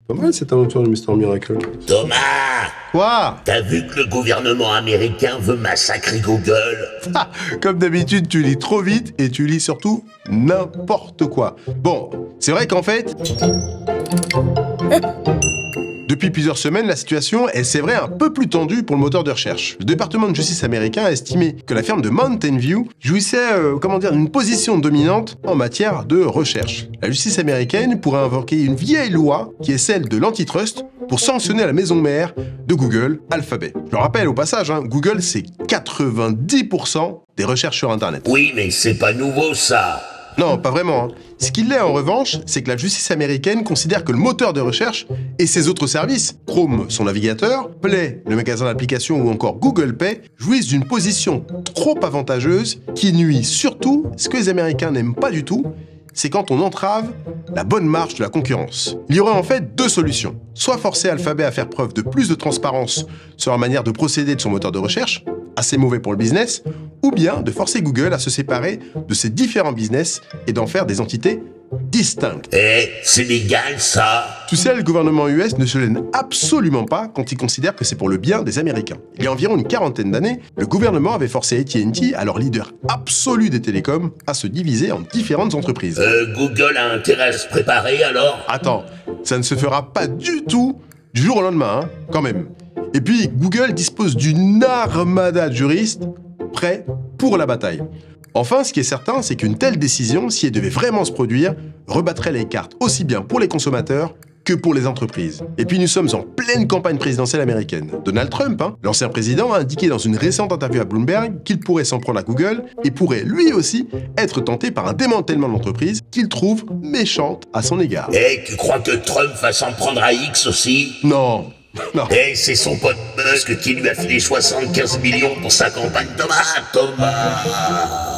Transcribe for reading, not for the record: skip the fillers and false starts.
Pas mal cette aventure de Mister Miracle. Thomas! Quoi? T'as vu que le gouvernement américain veut massacrer Google? Ah, comme d'habitude, tu lis trop vite et tu lis surtout n'importe quoi. Bon, c'est vrai qu'en fait... Depuis plusieurs semaines, la situation est, c'est vrai, un peu plus tendue pour le moteur de recherche. Le département de justice américain a estimé que la firme de Mountain View jouissait, d'une position dominante en matière de recherche. La justice américaine pourrait invoquer une vieille loi qui est celle de l'antitrust pour sanctionner la maison mère de Google, Alphabet. Je le rappelle au passage, Google c'est 90% des recherches sur Internet. Oui, mais c'est pas nouveau ça. Non, pas vraiment. Ce qu'il est en revanche, c'est que la justice américaine considère que le moteur de recherche et ses autres services, Chrome, son navigateur, Play, le magasin d'applications ou encore Google Pay, jouissent d'une position trop avantageuse qui nuit surtout, ce que les Américains n'aiment pas du tout, c'est quand on entrave la bonne marche de la concurrence. Il y aurait en fait deux solutions. Soit forcer Alphabet à faire preuve de plus de transparence sur la manière de procéder de son moteur de recherche, assez mauvais pour le business, ou bien de forcer Google à se séparer de ses différents business et d'en faire des entités distinctes. Eh, c'est légal ça. Tu sais, le gouvernement US ne se gêne absolument pas quand il considère que c'est pour le bien des Américains. Il y a environ une quarantaine d'années, le gouvernement avait forcé AT&T, alors leader absolu des télécoms, à se diviser en différentes entreprises. Google a intérêt à se préparer alors? Attends, ça ne se fera pas du tout du jour au lendemain, quand même. Et puis, Google dispose d'une armada de juristes prêts pour la bataille. Enfin, ce qui est certain, c'est qu'une telle décision, si elle devait vraiment se produire, rebattrait les cartes aussi bien pour les consommateurs que pour les entreprises. Et puis nous sommes en pleine campagne présidentielle américaine. Donald Trump, l'ancien président, a indiqué dans une récente interview à Bloomberg qu'il pourrait s'en prendre à Google et pourrait lui aussi être tenté par un démantèlement de l'entreprise qu'il trouve méchante à son égard. Eh, tu crois que Trump va s'en prendre à X aussi? Non. Non. Eh, c'est son pote Musk qui lui a filé 75 millions pour sa campagne. Thomas!